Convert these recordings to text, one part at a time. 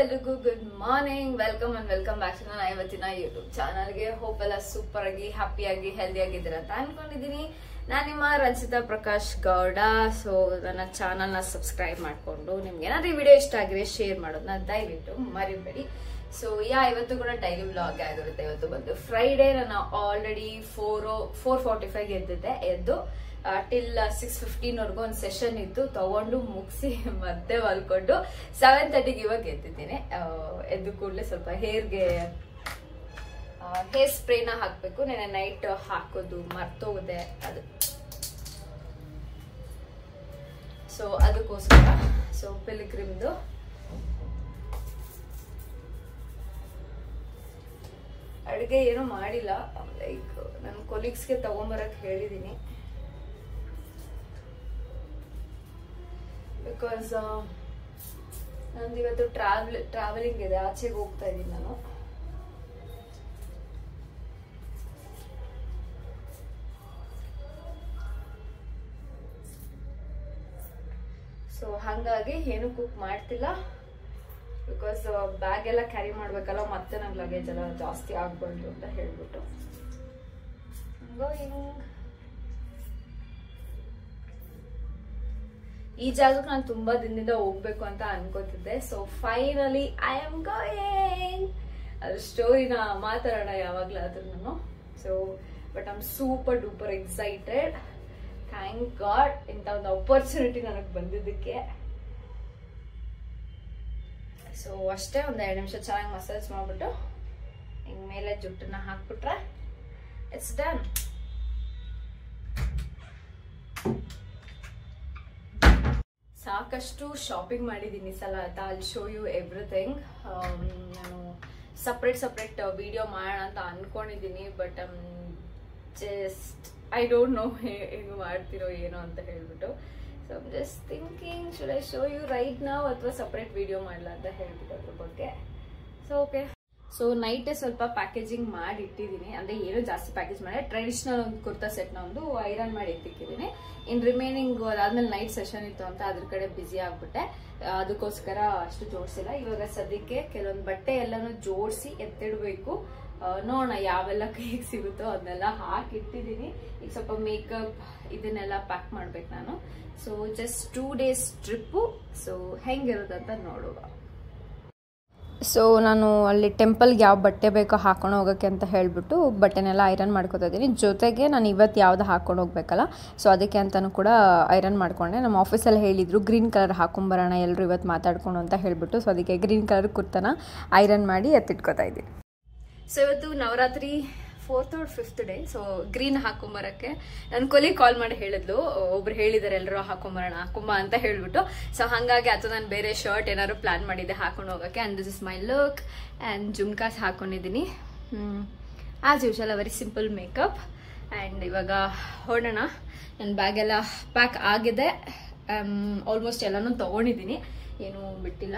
ಎಲ್ರಿಗೂ good morning, welcome back to ನನ್ನ ಇವತ್ತಿನ ಯೂಟ್ಯೂಬ್ ಚಾನಲ್ಗೆ. ಹೋಪ್ ಎಲ್ಲ ಸೂಪರ್ ಆಗಿ ಹ್ಯಾಪಿಯಾಗಿ ಹೆಲ್ದಿ ಆಗಿದ್ದೀರಾ ಅಂತ ಅನ್ಕೊಂಡಿದ್ದೀನಿ. ನಾನು ನಿಮ್ಮ ರಂಜಿತಾ ಪ್ರಕಾಶ್ ಗೌಡ. ಸೊ ನನ್ನ ಚಾನಲ್ನ ಸಬ್ಸ್ಕ್ರೈಬ್ ಮಾಡಿಕೊಂಡು ನಿಮ್ಗೆ ಏನಾದ್ರೂ ಈ ವಿಡಿಯೋ ಇಷ್ಟ ಆಗಿದ್ರೆ ಶೇರ್ ಮಾಡೋದನ್ನ ದಯವಿಟ್ಟು ಮರಿಬೇಡಿ. ಸೊ ಇವತ್ತು ಕೂಡ ಡೈಲಿ ವ್ಲಾಗ್ ಆಗಿರುತ್ತೆ. ಇವತ್ತು ಬಂದು ಫ್ರೈಡೇ. ನಾನು ಆಲ್ರೆಡಿ 4:45 ಎದ್ದು ಟಿಲ್ 6:15 ವರ್ಗೂ ಒಂದು ಸೆಷನ್ ಇತ್ತು, ತಗೊಂಡು ಮುಗಿಸಿ ಮತ್ತೆ ಮಲ್ಕೊಂಡು 7:30ಗೆ ಇವಾಗ ಎದ್ದಿದ್ದೀನಿ. ಎದ್ದು ಕೂಡಲೇ ಸ್ವಲ್ಪ ಹೇರ್ ಸ್ಪ್ರೇನ ಹಾಕ್ಬೇಕು. ನೆನೆ ನೈಟ್ ಹಾಕೋದು ಮರ್ತೋಗಿದೆ ಅದು. ಸೊ ಅದಕ್ಕೋಸ್ಕರ ಪಿಲ್ಗ್ರಿಮ್ದು ಅಡುಗೆ ಏನು ಮಾಡಿಲ್ಲ. ಲೈಕ್ ನನ್ನ ಕೊಲೀಗ್ಸ್ಗೆ ತಗೊಂಬರಕ್ ಹೇಳಿದೀನಿ. ಬಿಕಾಸ್ ನಂದು ಇವತ್ತು ಟ್ರಾವೆಲಿಂಗ್ ಇದೆ, ಆಚೆಗೆ ಹೋಗ್ತಾ ಇದ್ದೀನಿ ನಾನು. ಸೊ ಹಾಗಾಗಿ ಏನು ಕುಕ್ ಮಾಡ್ತಿಲ್ಲ. ಬಿಕಾಸ್ ಬ್ಯಾಗ್ ಎಲ್ಲ ಕ್ಯಾರಿ ಮಾಡ್ಬೇಕಲ್ಲ, ಮತ್ತೆ ನನ್ನ ಲಗೇಜ್ ಎಲ್ಲ ಜಾಸ್ತಿ ಆಗ್ಬಾರ್ದು ಅಂತ ಹೇಳ್ಬಿಟ್ಟು. ಈ ಜಾಗಕ್ಕೆ ನಾನು ತುಂಬಾ ದಿನದಿಂದ ಹೋಗ್ಬೇಕು ಅಂತ ಅನ್ಕೋತಿದ್ದೆ. So finally I am going. ಅದ್ರ ಸ್ಟೋರಿನ ಮಾತಾಡೋಣ ಯಾವಾಗ್ಲಾದ್ರೂ ನಾನು. So but I am super duper excited. Thank God ಇಂಥ ಒಂದು ಅಪರ್ಚುನಿಟಿ ನನಗೆ ಬಂದಿದ್ದಕ್ಕೆ. ಸೊ ಅಷ್ಟೇ, ಒಂದು 2 ನಿಮಿಷ ಚೆನ್ನಾಗಿ ಮಸಾಜ್ ಮಾಡ್ಬಿಟ್ಟು ಹಿಂಗ ಮೇಲೆ ಜುಟ್ಟನ್ನ ಹಾಕ್ಬಿಟ್ರೆ ಇಟ್ಸ್ ಡನ್. ಸಾಕಷ್ಟು ಶಾಪಿಂಗ್ ಮಾಡಿದ್ದೀನಿ ಸಲ ಆಯ್ತಾ. ಅಲ್ಲಿ ಶೋ ಯು ಎವ್ರಿಥಿಂಗ್. ನಾನು ಸಪ್ರೇಟ್ ವಿಡಿಯೋ ಮಾಡೋಣ ಅಂತ ಅನ್ಕೊಂಡಿದ್ದೀನಿ. But just I don't know ಹೆಂಗ್ ಮಾಡ್ತಿರೋ ಏನೋ ಅಂತ ಹೇಳ್ಬಿಟ್ಟು. So I'm just thinking should I show you right now ಅಥವಾ ಸಪ್ರೇಟ್ ವಿಡಿಯೋ ಮಾಡಲ ಅಂತ ಹೇಳ್ಬಿಟ್ಟು ಅದ್ರ ಬಗ್ಗೆ. So okay. ಸೊ ನೈಟೇ ಸ್ವಲ್ಪ ಪ್ಯಾಕೇಜಿಂಗ್ ಮಾಡಿ ಇಟ್ಟಿದ್ದೀನಿ. ಅಂದ್ರೆ ಏನೋ ಜಾಸ್ತಿ ಪ್ಯಾಕೇಜ್ ಮಾಡಿ ಟ್ರೆಡಿಷನಲ್ ಒಂದು ಕುರ್ತಾ ಸೆಟ್ನ ಒಂದು ಐರನ್ ಮಾಡಿ ಎತ್ತಿಕ್ಕಿದ್ದೀನಿ. ಇನ್ ರಿಮೈನಿಂಗ್ ಅದಾದ್ಮೇಲೆ ನೈಟ್ ಸೆಷನ್ ಇತ್ತು ಅಂತ ಅದ್ರ ಕಡೆ ಬ್ಯುಸಿ ಆಗ್ಬಿಟ್ಟೆ. ಅದಕ್ಕೋಸ್ಕರ ಅಷ್ಟು ಜೋಡಿಸಿಲ್ಲ. ಇವಾಗ ಸದ್ಯಕ್ಕೆ ಕೆಲವೊಂದು ಬಟ್ಟೆ ಎಲ್ಲಾನು ಜೋಡಿಸಿ ಎತ್ತಿಡ್ಬೇಕು. ನೋಡೋಣ ಯಾವೆಲ್ಲ ಕೈಗೆ ಸಿಗುತ್ತೋ ಅದನ್ನೆಲ್ಲ ಹಾಕಿಟ್ಟಿದ್ದೀನಿ. ಈಗ ಸ್ವಲ್ಪ ಮೇಕಪ್ ಇದನ್ನೆಲ್ಲ ಪ್ಯಾಕ್ ಮಾಡ್ಬೇಕು ನಾನು. So just 2 days trip. So ಹೆಂಗಿರೋದಂತ ನೋಡುವ. ಸೊ ನಾನು ಅಲ್ಲಿ ಟೆಂಪಲ್ಗೆ ಯಾವ ಬಟ್ಟೆ ಬೇಕೋ ಹಾಕೊಂಡು ಹೋಗೋಕ್ಕೆ ಅಂತ ಹೇಳಿಬಿಟ್ಟು ಬಟ್ಟೆನೆಲ್ಲ ಐರನ್ ಮಾಡ್ಕೊತಾ ಇದ್ದೀನಿ. ಜೊತೆಗೆ ನಾನು ಇವತ್ತು ಯಾವ್ದು ಹಾಕೊಂಡು ಹೋಗ್ಬೇಕಲ್ಲ, ಸೊ ಅದಕ್ಕೆ ಅಂತಲೂ ಕೂಡ ಐರನ್ ಮಾಡಿಕೊಂಡೆ. ನಮ್ಮ ಆಫೀಸಲ್ಲಿ ಹೇಳಿದರು ಗ್ರೀನ್ ಕಲರ್ ಹಾಕೊಂಬರೋಣ ಎಲ್ಲರೂ ಇವತ್ತು ಮಾತಾಡ್ಕೊಂಡು ಅಂತ ಹೇಳಿಬಿಟ್ಟು. ಸೊ ಅದಕ್ಕೆ ಗ್ರೀನ್ ಕಲರ್ ಕುರ್ತಾನ ಐರನ್ ಮಾಡಿ ಎತ್ತಿಟ್ಕೊತಾ ಇದ್ದೀನಿ. ಸೊ ಇವತ್ತು Navratri 4th or 5th day. So green ಹಾಕೊಂಬರಕ್ಕೆ ನನ್ನ ಕೊಲಿಗೆ ಕಾಲ್ ಮಾಡಿ ಹೇಳಿದ್ಲು, ಒಬ್ರು ಹೇಳಿದಾರೆ ಎಲ್ಲರೂ ಹಾಕೊಂಬ ಅಂತ ಹೇಳ್ಬಿಟ್ಟು. ಸೊ ಹಾಗಾಗಿ ಅಥವಾ ನಾನು ಬೇರೆ ಶರ್ಟ್ ಏನಾದ್ರು ಪ್ಲಾನ್ ಮಾಡಿದ್ದೆ ಹಾಕೊಂಡು ಹೋಗೋಕ್ಕೆ. And this is my look. And jhumkas ಹಾಕೊಂಡಿದ್ದೀನಿ. As usual very simple makeup. And ಇವಾಗ ಹೊರಡೋಣ. ನನ್ನ ಬ್ಯಾಗ್ ಎಲ್ಲ ಪ್ಯಾಕ್ ಆಗಿದೆ. ಆಲ್ಮೋಸ್ಟ್ ಎಲ್ಲನೂ ತೊಗೊಂಡಿದ್ದೀನಿ, ಏನೂ ಬಿಟ್ಟಿಲ್ಲ.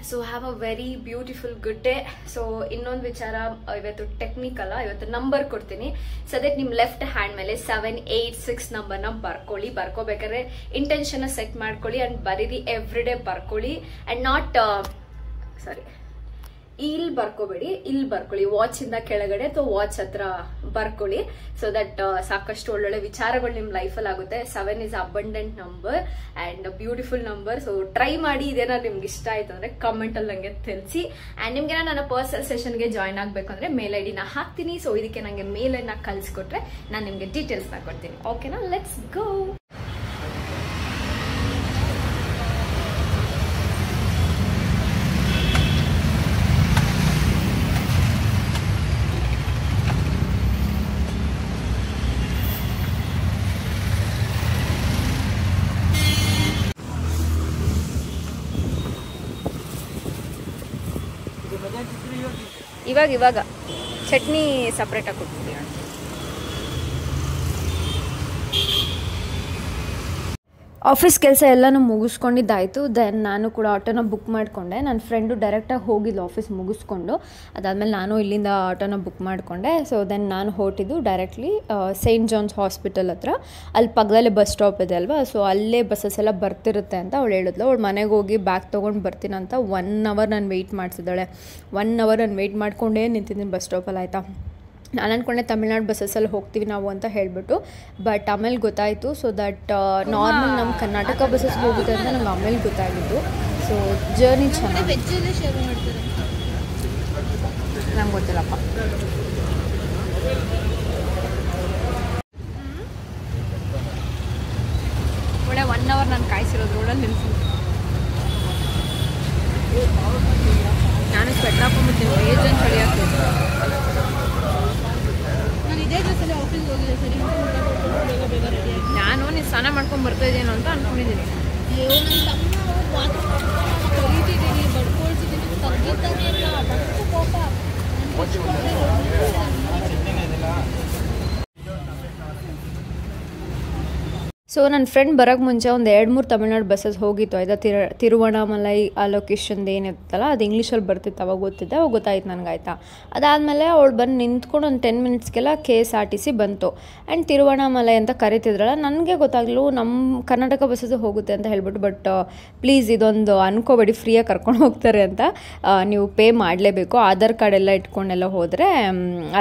So have a very beautiful good day. So ಇನ್ನೊಂದು ವಿಚಾರ, ಇವತ್ತು ಟೆಕ್ನಿಕ್ ಅಲ್ಲ, ಇವತ್ತು ನಂಬರ್ ಕೊಡ್ತೀನಿ. ಸದ್ಯಕ್ಕೆ ನಿಮ್ಮ ಲೆಫ್ಟ್ ಹ್ಯಾಂಡ್ ಮೇಲೆ 786 ನಂಬರ್ನ ಬರ್ಕೊಳ್ಳಿ. ಬರ್ಕೋಬೇಕಾದ್ರೆ ಇಂಟೆನ್ಷನ್ ಸೆಟ್ ಮಾಡ್ಕೊಳ್ಳಿ ಅಂಡ್ ಬರೀರಿ. ಎವ್ರಿ ಡೇ ಬರ್ಕೊಳ್ಳಿ. ಅಂಡ್ ನಾಟ್ ಇಲ್ಲಿ ಬರ್ಕೋಬೇಡಿ, ಇಲ್ಲಿ ಬರ್ಕೊಳ್ಳಿ. ವಾಚ್ ಇಂದ ಕೆಳಗಡೆ ಅಥವಾ ವಾಚ್ ಹತ್ರ ಬರ್ಕೊಳ್ಳಿ. ಸೊ ದಟ್ ಸಾಕಷ್ಟು ಒಳ್ಳೊಳ್ಳೆ ವಿಚಾರಗಳು ನಿಮ್ ಲೈಫಲ್ಲಿ ಆಗುತ್ತೆ. 7 is abundant number and beautiful number. So try ಮಾಡಿ. ಇದೇನಾದ್ರು ನಿಮ್ಗೆ ಇಷ್ಟ ಆಯ್ತು ಅಂದ್ರೆ ಕಮೆಂಟ್ ಅಲ್ಲಿ ನಂಗೆ ತಿಳಿಸಿ. ಅಂಡ್ ನಿಮ್ಗೆ ನನ್ನ ಪರ್ಸನಲ್ ಸೆಷನ್ಗೆ ಜಾಯ್ನ್ ಆಗ್ಬೇಕು ಅಂದ್ರೆ ಮೇಲ್ ಐಡಿ ನ ಹಾಕ್ತೀನಿ. ಸೊ ಇದಕ್ಕೆ ನಂಗೆ ಮೇಲ್ ಐಡಿ ನ ಕಳ್ಸಿಕೊಟ್ರೆ ನಾನು ನಿಮ್ಗೆ ಡೀಟೇಲ್ಸ್ ನ ಕೊಡ್ತೀನಿ. ಓಕೆನಾ? Let's go. ಇವಾಗ ಚಟ್ನಿ ಸಪ್ರೇಟಾಗಿ ಕೊಡ್ತೀನಿ. ಆಫೀಸ್ ಕೆಲಸ ಎಲ್ಲನೂ ಮುಗಿಸ್ಕೊಂಡಿದ್ದಾಯಿತು. ದೆನ್ ನಾನು ಕೂಡ ಆಟೋನ ಬುಕ್ ಮಾಡಿಕೊಂಡೆ. ನನ್ನ ಫ್ರೆಂಡು ಡೈರೆಕ್ಟಾಗಿ ಹೋಗಿದ್ದು ಆಫೀಸ್ ಮುಗಿಸ್ಕೊಂಡು. ಅದಾದಮೇಲೆ ನಾನು ಇಲ್ಲಿಂದ ಆಟೋನ ಬುಕ್ ಮಾಡಿಕೊಂಡೆ. ಸೊ ದೆನ್ ನಾನು ಹೊರಟಿದ್ದು ಡೈರೆಕ್ಟ್ಲಿ ಸೈಂಟ್ ಜಾನ್ಸ್ ಹಾಸ್ಪಿಟಲ್ ಹತ್ರ. ಅಲ್ಲಿ ಪಕ್ಕದಲ್ಲೇ ಬಸ್ ಸ್ಟಾಪ್ ಇದೆ ಅಲ್ವಾ, ಸೊ ಅಲ್ಲೇ ಬಸ್ಸಸ್ ಎಲ್ಲ ಬರ್ತಿರುತ್ತೆ ಅಂತ ಅವಳು ಹೇಳಿದ್ಲು. ಅವಳು ಮನೆಗೆ ಹೋಗಿ ಬ್ಯಾಗ್ ತೊಗೊಂಡು ಬರ್ತೀನಂತ 1 hour ನಾನು ವೆಯ್ಟ್ ಮಾಡಿಸಿದ್ದಾಳೆ. 1 hour ನಾನು ವೆಯ್ಟ್ ಮಾಡ್ಕೊಂಡೇ ನಿಂತಿದ್ದೀನಿ ಬಸ್ ಸ್ಟಾಪಲ್ಲಿ. ಆಯಿತಾ, ನಾನು ಅಂದ್ಕೊಂಡೆ ತಮಿಳ್ನಾಡು ಬಸ್ಸಲ್ಲಿ ಹೋಗ್ತೀವಿ ನಾವು ಅಂತ ಹೇಳಿಬಿಟ್ಟು, ಬಟ್ ಆಮೇಲೆ ಗೊತ್ತಾಯಿತು. ಸೊ ದಟ್ ನಾರ್ಮಲ್ ನಮ್ಮ ಕರ್ನಾಟಕ ಬಸ್ಸಸ್ ಹೋಗುತ್ತೆ ಅಂತ ನಮ್ಗೆ ಆಮೇಲೆ ಗೊತ್ತಾಗಿತ್ತು. ಸೊ ಜರ್ನಿ ಚೆನ್ನಾಗಿ ನಂಗೆ ಗೊತ್ತಿಲ್ಲಪ್ಪ. ಒಳ್ಳೆ 1 hour ನಾನು ಕಾಯಿಸಿರೋದು ರೋಡಲ್ಲಿ ನಿಲ್ಸಿದ್ದು. ನಾನು ಸ್ವೆಟ್ ಹಾಕೊಂಡ್ಬಿಡ್ತೀನಿ, ಏಜೆಂಟ್ ಚಳಿ ಆಗ್ತದೆ. ನಾನು ನೀನು ಸ್ನಾನ ಮಾಡ್ಕೊಂಡು ಬರ್ತಾ ಇದ್ದೇನೋ ಅಂತ ಅಂದ್ಕೊಂಡಿದ್ದೀನಿ. ಸೊ ನನ್ನ ಫ್ರೆಂಡ್ ಬರೋಕ್ಕೆ ಮುಂಚೆ ಒಂದು 2-3 ತಮಿಳ್ನಾಡು ಬಸ್ಸಸ್ ಹೋಗಿತ್ತು. ಆಯಿತಾ, ತಿರುವಣ್ಣಾಮಲೈ ಆ ಲೊಕೇಶನ್ದು ಏನಿತ್ತಲ್ಲ ಅದು ಇಂಗ್ಲೀಷಲ್ಲಿ ಬರ್ತಿತ್ತು. ಅವಾಗ ಗೊತ್ತಿದ್ದೆ, ಅವಾಗ ಗೊತ್ತಾಯ್ತು ನನಗೆ. ಆಯಿತಾ, ಅದಾದಮೇಲೆ ಅವಳು ಬಂದು ನಿಂತ್ಕೊಂಡು ಒಂದು 10 minutesಗೆಲ್ಲ KSRTC ಬಂತು. ಆ್ಯಂಡ್ ತಿರುವಣ್ಣಾಮಲೈ ಅಂತ ಕರಿತಿದ್ರಲ್ಲ, ನನಗೆ ಗೊತ್ತಾಗಲು ನಮ್ಮ ಕರ್ನಾಟಕ ಬಸ್ಸಸ್ ಹೋಗುತ್ತೆ ಅಂತ ಹೇಳ್ಬಿಟ್ಟು. ಬಟ್ ಪ್ಲೀಸ್ ಇದೊಂದು ಅನ್ಕೋಬೇಡಿ, ಫ್ರೀಯಾಗಿ ಕರ್ಕೊಂಡು ಹೋಗ್ತಾರೆ ಅಂತ. ನೀವು ಪೇ ಮಾಡಲೇಬೇಕು. ಆಧಾರ್ ಕಾರ್ಡ್ ಎಲ್ಲ ಇಟ್ಕೊಂಡೆಲ್ಲ ಹೋದರೆ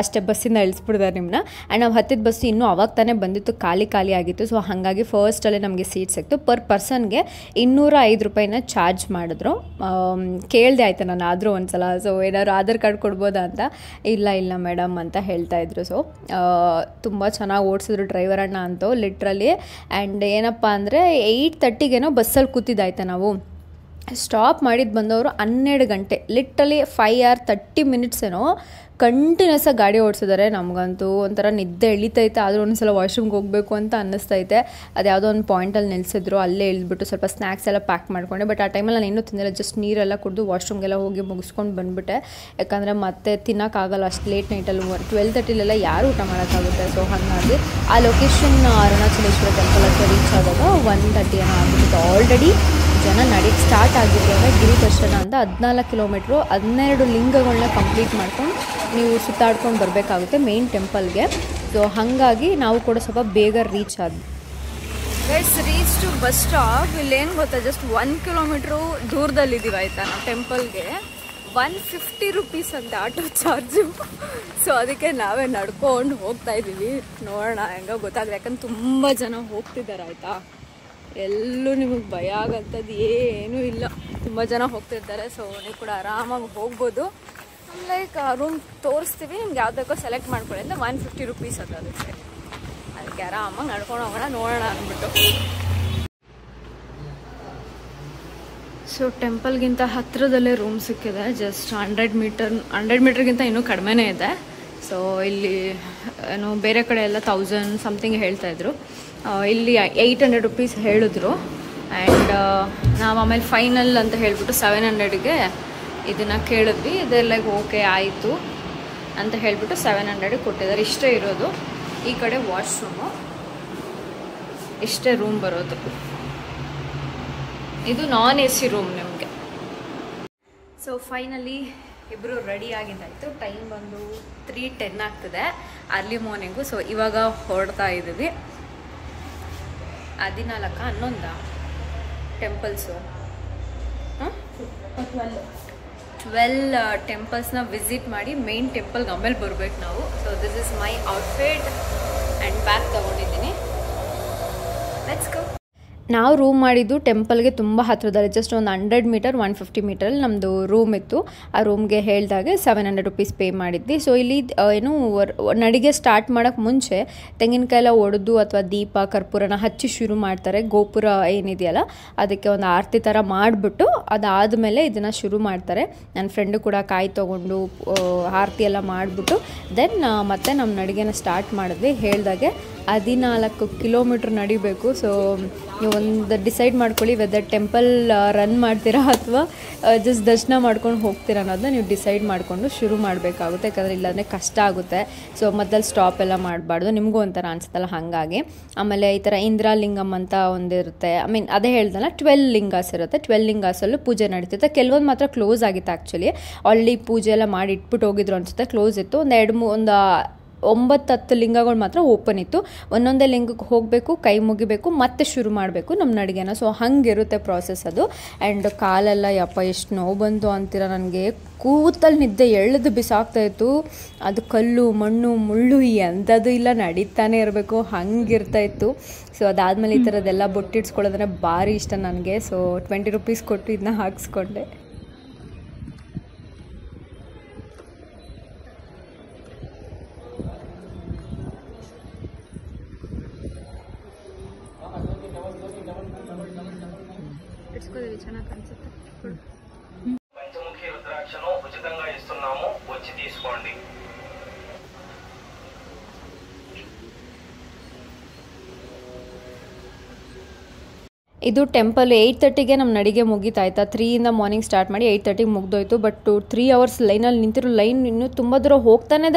ಅಷ್ಟೇ ಬಸ್ಸಿಂದ ಇಳಿಸ್ಬಿಡ್ತಾರೆ ನಿಮ್ಮನ್ನ. ಆ್ಯಂಡ್ ನಾವು ಹತ್ತಿದ ಬಸ್ಸು ಇನ್ನೂ ಅವಾಗ ತಾನೇ ಬಂದಿತ್ತು, ಖಾಲಿ ಆಗಿತ್ತು. ಸೊ ಹಾಗಾಗಿ ಫಸ್ಟಲ್ಲೇ ನಮಗೆ ಸೀಟ್ ಸಿಕ್ತು. ಪರ್ ಪರ್ಸನ್ಗೆ 205 ರೂಪಾಯಿನ ಚಾರ್ಜ್ ಮಾಡಿದ್ರು. ಕೇಳಿದೆ ಆಯಿತಾ ನಾನು ಆದರೂ ಒಂದು ಸಲ, ಸೊ ಏನಾದ್ರು ಆಧಾರ್ ಕಾರ್ಡ್ ಕೊಡ್ಬೋದಾ ಅಂತ. ಇಲ್ಲ ಮೇಡಮ್ ಅಂತ ಹೇಳ್ತಾಯಿದ್ರು. ಸೊ ತುಂಬ ಚೆನ್ನಾಗಿ ಓಡಿಸಿದ್ರು ಡ್ರೈವರ್ ಅಣ್ಣ ಅಂತೂ ಲಿಟ್ರಲಿ. ಆ್ಯಂಡ್ ಏನಪ್ಪ ಅಂದರೆ 8:30ಗೇನೋ ಬಸ್ಸಲ್ಲಿ ಕೂತಿದ್ದಾಯ್ತಾ ನಾವು. ಸ್ಟಾಪ್ ಮಾಡಿದ್ದು ಬಂದವರು 12 ಗಂಟೆ, ಲಿಟ್ರಲಿ 5 hour 30 minutes ಏನೋ ಕಂಟಿನ್ಯೂಸ್ ಆಗಿ ಗಾಡಿ ಓಡಿಸಿದ್ದಾರೆ. ನಮಗಂತೂ ಒಂಥರ ನಿದ್ದೆ ಎಳಿತೈತೆ. ಆದರೂ ಒಂದ್ಸಲ ವಾಶ್ರೂಮ್ಗೆ ಹೋಗಬೇಕು ಅಂತ ಅನ್ನಿಸ್ತೈತೆ. ಅದು ಯಾವುದೋ ಒಂದು ಪಾಯಿಂಟಲ್ಲಿ ನಿಲ್ಲಿಸಿದ್ರು, ಅಲ್ಲೇ ಇಳಿದ್ಬಿಟ್ಟು ಸ್ವಲ್ಪ ಸ್ನ್ಯಾಕ್ಸ್ ಎಲ್ಲ ಪ್ಯಾಕ್ ಮಾಡ್ಕೊಂಡೆ. ಬಟ್ ಆ ಟೈಮಲ್ಲಿ ನಾನು ಇನ್ನೂ ತಿಂದಿಲ್ಲ, ಜಸ್ಟ್ ನೀರೆಲ್ಲ ಕುಡಿದು ವಾಶ್ರೂಮ್ಗೆಲ್ಲ ಹೋಗಿ ಮುಗಿಸ್ಕೊಂಡು ಬಂದುಬಿಟ್ಟೆ. ಯಾಕಂದರೆ ಮತ್ತೆ ತಿನ್ನೋಕ್ಕಾಗಲ್ಲ ಅಷ್ಟು ಲೇಟ್ ನೈಟಲ್ಲಿ. 12:30 ಯಾರು ಊಟ ಮಾಡೋಕ್ಕಾಗುತ್ತೆ. ಸೊ ಹಾಗಾಗಿ ಆ ಲೊಕೇಶನ್ ಅರುಣಾಚಲೇಶ್ವರ ಟೆಂಪಲ್ ಹತ್ರ ರೀಚ್ ಆದಾಗ 1:30 ಏನೋ ಆಗಿಬಿಟ್ಟು. ಆಲ್ರೆಡಿ ಜನ ನಡೆಯಕ್ಕೆ ಸ್ಟಾರ್ಟ್ ಆಗಿದ್ದಾಗ ಗಿರಿ ದರ್ಶನ ಅಂತ 14 ಕಿಲೋಮೀಟ್ರು 12 ಲಿಂಗಗಳನ್ನ ಕಂಪ್ಲೀಟ್ ಮಾಡ್ಕೊಂಡು ನೀವು ಸುತ್ತಾಡ್ಕೊಂಡು ಬರಬೇಕಾಗುತ್ತೆ ಮೇನ್ ಟೆಂಪಲ್ಗೆ. ಸೊ ಹಾಗಾಗಿ ನಾವು ಕೂಡ ಸ್ವಲ್ಪ ಬೇಗ ರೀಚ್ ಆದ್ವಿ. Reach to bus stop. ಇಲ್ಲೇನು ಗೊತ್ತಾ, ಜಸ್ಟ್ 1 kilometer ದೂರದಲ್ಲಿದ್ದೀವಿ. ಆಯಿತಾ, ನಾವು ಟೆಂಪಲ್ಗೆ 150 rupees ಅಂತ ಆಟೋ ಚಾರ್ಜು. ಸೊ ಅದಕ್ಕೆ ನಾವೇ ನಡ್ಕೊಂಡು ಹೋಗ್ತಾ ಇದ್ದೀವಿ. ನೋಡೋಣ ಹೆಂಗ ಗೊತ್ತಾಗಲಿ, ಯಾಕಂದ್ರೆ ತುಂಬ ಜನ ಹೋಗ್ತಿದ್ದಾರೆ. ಆಯಿತಾ, ಎಲ್ಲೂ ನಿಮಗೆ ಭಯ ಆಗಂಥದ್ದು ಏನೂ ಇಲ್ಲ, ತುಂಬ ಜನ ಹೋಗ್ತಿರ್ತಾರೆ. ಸೊ ನೀವು ಕೂಡ ಆರಾಮಾಗಿ ಹೋಗ್ಬೋದು. ಲೈಕ್ ರೂಮ್ ತೋರಿಸ್ತೀವಿ, ನಿಮ್ಗೆ ಯಾವುದಕ್ಕೋ ಸೆಲೆಕ್ಟ್ ಮಾಡ್ಕೊಳ್ಳಿ ಅಂದರೆ 150 rupees ಅದು. ಅದಕ್ಕೆ ಆರಾಮಾಗಿ ನಡ್ಕೊಂಡು ಹೋಗೋಣ, ನೋಡೋಣ ಅಂದ್ಬಿಟ್ಟು. ಸೊ ಟೆಂಪಲ್ಗಿಂತ ಹತ್ತಿರದಲ್ಲೇ ರೂಮ್ ಸಿಕ್ಕಿದೆ. ಜಸ್ಟ್ 100 ಮೀಟರ್ಗಿಂತ ಇನ್ನೂ ಕಡಿಮೆನೇ ಇದೆ. ಸೊ ಇಲ್ಲಿ ಏನು ಬೇರೆ ಕಡೆ ಎಲ್ಲ 1000 something ಹೇಳ್ತಾಯಿದ್ರು, ಇಲ್ಲಿ 800 rupees ಹೇಳಿದ್ರು. ಆ್ಯಂಡ್ ನಾವು ಆಮೇಲೆ ಫೈನಲ್ ಅಂತ ಹೇಳ್ಬಿಟ್ಟು 700ಗೆ ಇದನ್ನು ಕೇಳಿದ್ವಿ. ಇದೆಲ್ಲ ಓಕೆ ಆಯಿತು ಅಂತ ಹೇಳ್ಬಿಟ್ಟು 700 ಕೊಟ್ಟಿದ್ದಾರೆ. ಇಷ್ಟೇ ಇರೋದು. ಈ ಕಡೆ ವಾಶ್ರೂಮು, ಇಷ್ಟೇ ರೂಮ್ ಬರೋದು. ಇದು ನಾನ್ AC ರೂಮ್ ನಿಮಗೆ. ಸೊ ಫೈನಲಿ ಇಬ್ಬರು ರೆಡಿ ಆಗಿದ್ದಾಯಿತು. ಟೈಮ್ ಬಂದು 3:10 ಆಗ್ತದೆ, ಅರ್ಲಿ ಮಾರ್ನಿಂಗು. ಸೊ ಇವಾಗ ಹೊರಡ್ತಾ ಇದ್ದೀವಿ. 11 ಟೆಂಪಲ್ಸು, 12 ಟೆಂಪಲ್ಸ್ನ ವಿಸಿಟ್ ಮಾಡಿ ಮೇನ್ ಟೆಂಪಲ್ಗೆ ಆಮೇಲೆ ಬರ್ಬೇಕು ನಾವು. So this is my outfit and bag ತೊಗೊಂಡಿದ್ದೀನಿ. Let's go. ನಾವು ರೂಮ್ ಮಾಡಿದ್ದು ಟೆಂಪಲ್ಗೆ ತುಂಬ ಹತ್ತಿರದಲ್ಲಿ, ಜಸ್ಟ್ ಒಂದು 100 ಮೀಟರ್ 150 ಮೀಟರಲ್ಲಿ ನಮ್ಮದು ರೂಮ್ ಇತ್ತು. ಆ ರೂಮ್ಗೆ ಹೇಳಿದಾಗೆ 700 rupees ಪೇ ಮಾಡಿದ್ವಿ. ಸೊ ಇಲ್ಲಿ ಏನು ನಡಿಗೆ ಸ್ಟಾರ್ಟ್ ಮಾಡೋಕ್ಕೆ ಮುಂಚೆ ತೆಂಗಿನಕಾಯೆಲ್ಲ ಒಡೆದು ಅಥವಾ ದೀಪ ಕರ್ಪೂರನ ಹಚ್ಚಿ ಶುರು ಮಾಡ್ತಾರೆ. ಗೋಪುರ ಏನಿದೆಯಲ್ಲ ಅದಕ್ಕೆ ಒಂದು ಆರತಿ ಥರ ಮಾಡಿಬಿಟ್ಟು ಅದಾದಮೇಲೆ ಇದನ್ನು ಶುರು ಮಾಡ್ತಾರೆ. ನನ್ನ ಫ್ರೆಂಡು ಕೂಡ ಕಾಯಿ ತೊಗೊಂಡು ಆರತಿ ಎಲ್ಲ ಮಾಡಿಬಿಟ್ಟು ದೆನ್ ಮತ್ತೆ ನಮ್ಮ ನಡಿಗೆನ ಸ್ಟಾರ್ಟ್ ಮಾಡಿದ್ವಿ. ಹೇಳ್ದಾಗೆ 14 ಕಿಲೋಮೀಟ್ರ್ ನಡಿಬೇಕು. ಸೊ ನೀವು ಒಂದು ಡಿಸೈಡ್ ಮಾಡ್ಕೊಳ್ಳಿ, ವೆದರ್ ಟೆಂಪಲ್ ರನ್ ಮಾಡ್ತೀರಾ ಅಥವಾ ಜಸ್ಟ್ ದರ್ಶನ ಮಾಡ್ಕೊಂಡು ಹೋಗ್ತೀರಾ ಅನ್ನೋದನ್ನ ನೀವು ಡಿಸೈಡ್ ಮಾಡಿಕೊಂಡು ಶುರು ಮಾಡಬೇಕಾಗುತ್ತೆ. ಯಾಕಂದರೆ ಇಲ್ಲಾಂದರೆ ಕಷ್ಟ ಆಗುತ್ತೆ. ಸೊ ಮೊದಲು ಸ್ಟಾಪ್ ಎಲ್ಲ ಮಾಡಬಾರ್ದು, ನಿಮಗೂ ಒಂಥರ ಅನಿಸುತ್ತಲ್ಲ ಹಾಗಾಗಿ. ಆಮೇಲೆ ಈ ಥರ ಇಂದ್ರಾಲಿಂಗಮ್ ಅಂತ ಒಂದಿರುತ್ತೆ, ಅದೇ ಹೇಳ್ದಲ್ಲ 12 ಲಿಂಗಾಸ್ ಇರುತ್ತೆ. 12 ಲಿಂಗಾಸಲ್ಲೂ ಪೂಜೆ ನಡೀತಿರುತ್ತೆ. ಕೆಲವೊಂದು ಮಾತ್ರ ಕ್ಲೋಸ್ ಆಗಿತ್ತು ಆ್ಯಕ್ಚುಲಿ, ಆಲ್ರೆಡಿ ಪೂಜೆ ಎಲ್ಲ ಮಾಡಿ ಇಟ್ಬಿಟ್ಟು ಹೋಗಿದ್ರು ಅನಿಸುತ್ತೆ, ಕ್ಲೋಸ್ ಇತ್ತು. ಒಂದು 9-10 ಲಿಂಗಗಳು ಮಾತ್ರ ಓಪನ್ ಇತ್ತು. ಒಂದೊಂದೇ ಲಿಂಗಕ್ಕೆ ಹೋಗಬೇಕು, ಕೈ ಮುಗಿಬೇಕು, ಮತ್ತೆ ಶುರು ಮಾಡಬೇಕು ನಮ್ಮ ನಡಿಗೆನ. ಸೊ ಹಂಗಿರುತ್ತೆ ಪ್ರಾಸೆಸ್ ಅದು. ಆ್ಯಂಡ್ ಕಾಲೆಲ್ಲ ಯಪ್ಪ ಎಷ್ಟು ನೋವು ಬಂತು ಅಂತೀರ, ನನಗೆ ಕೂತಲ್ಲಿ ನಿದ್ದೆ ಎಳೆದು ಬಿಸಾಕ್ತಾಯಿತ್ತು. ಅದು ಕಲ್ಲು ಮಣ್ಣು ಮುಳ್ಳು ಎಂಥದ್ದು ಇಲ್ಲ, ನಡೀತಾನೆ ಇರಬೇಕು ಹಂಗಿರ್ತಾಯಿತ್ತು. ಸೊ ಅದಾದಮೇಲೆ ಈ ಥರದ್ದೆಲ್ಲ ಬೊಟ್ಟಿಡ್ಸ್ಕೊಳ್ಳೋದ್ರೆ ಭಾರಿ ಇಷ್ಟ ನನಗೆ. ಸೊ 20 ರೂಪೀಸ್ ಕೊಟ್ಟು ಇದನ್ನ ಹಾಕ್ಸ್ಕೊಂಡೆ. ಚೆನ್ನಾಗಿ ಕಾಣಿಸುತ್ತೆ. పంచముఖి రుద్రాక్షను ఉచితంగా ఇస్తున్నాము, వచ్చి తీసుకోండి. ಇದು ಟೆಂಪಲ್ 8:30ಗೆ ನಮ್ಮ ನಡಿಗೆ ಮುಗಿತಾಯ್ತಾ. 3 ಮಾರ್ನಿಂಗ್ ಸ್ಟಾರ್ಟ್ ಮಾಡಿ 8:30ಗೆ ಮುಗ್ದೋಯ್ತು. ಬಟ್ 3 ಅವರ್ಸ್ ಲೈನಲ್ಲಿ ನಿಂತಿರೋ ಲೈನ್ ಇನ್ನೂ ತುಂಬ ದೂರ ಹೋಗ್ತಾನೆ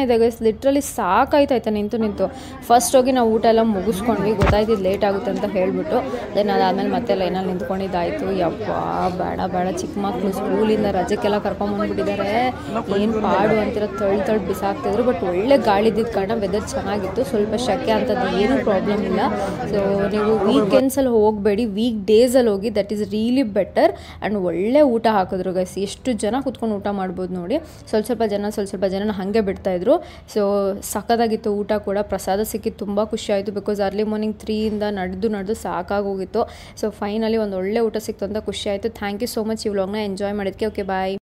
ಇದೆ ಗೈಸ್. ಲಿಟ್ರಲಿ ಸಾಕಾಯ್ತಾಯ್ತಾ ನಿಂತು. ಫಸ್ಟ್ ಹೋಗಿ ನಾವು ಊಟ ಎಲ್ಲ ಮುಗಿಸ್ಕೊಂಡ್ವಿ, ಗೊತ್ತಾಯ್ತಿದ್ದು ಲೇಟ್ ಆಗುತ್ತೆ ಅಂತ ಹೇಳಿಬಿಟ್ಟು. ದೆನ್ ಅದಾದಮೇಲೆ ಮತ್ತೆ ಲೈನಲ್ಲಿ ನಿಂತ್ಕೊಂಡಿದ್ದಾಯಿತು. ಯಪ್ಪ ಬೇಡ ಚಿಕ್ಕ ಮಕ್ಕಳು ಸ್ಕೂಲಿಂದ ರಜಕ್ಕೆಲ್ಲ ಕರ್ಕೊಂಬಂದ್ಬಿಟ್ಟಿದ್ದಾರೆ, ಏನು ಪಾಡು ಅಂತಿರೋ ತಳ್ಳಿ ಬಿಸಾಕ್ತಿದ್ರು. ಬಟ್ ಒಳ್ಳೆ ಗಾಳಿ ಇದ್ದಿದ್ದ ಕಾರಣ ವೆದರ್ ಚೆನ್ನಾಗಿತ್ತು, ಸ್ವಲ್ಪ ಶೆಕೆ ಅಂತದ್ದು ಏನೂ ಪ್ರಾಬ್ಲಮ್ ಇಲ್ಲ. ಸೊ ನೀವು ವೀಕೆಂಡ್ಸಲ್ಲಿ ಹೋಗ್ಬೇಡಿ, ವೀಕ್ ಡೇಸಲ್ಲಿ ಹೋಗಿ, that is really better. And ಒಳ್ಳೆ ಊಟ ಹಾಕಿದ್ರು ಗೈಸ್. ಎಷ್ಟು ಜನ ಕುತ್ಕೊಂಡು ಊಟ ಮಾಡ್ಬೋದು ನೋಡಿ. ಸ್ವಲ್ಪ ಜನ ಹಾಗೆ ಬಿಡ್ತಾಯಿದ್ರು. ಸೊ ಸಖತ್ತಾಗಿತ್ತು ಊಟ ಕೂಡ. ಪ್ರಸಾದ ಸಿಕ್ಕಿದ್ದು ತುಂಬ ಖುಷಿ ಆಯಿತು. ಬಿಕಾಸ್ ಅರ್ಲಿ ಮಾರ್ನಿಂಗ್ 3 ನಡೆದು ಸಾಕಾಗೋಗಿತ್ತು. ಸೊ ಫೈನಲಿ ಒಂದು ಒಳ್ಳೆ ಊಟ ಸಿಕ್ತು ಅಂತ ಖುಷಿ ಆಯಿತು. ಥ್ಯಾಂಕ್ ಯು ಸೋ ಮಚ್ ಈ ವ್ಲಾಗ್ನ ಎಂಜಾಯ್ ಮಾಡಿದ್ದಕ್ಕೆ. ಓಕೆ ಬಾಯ್.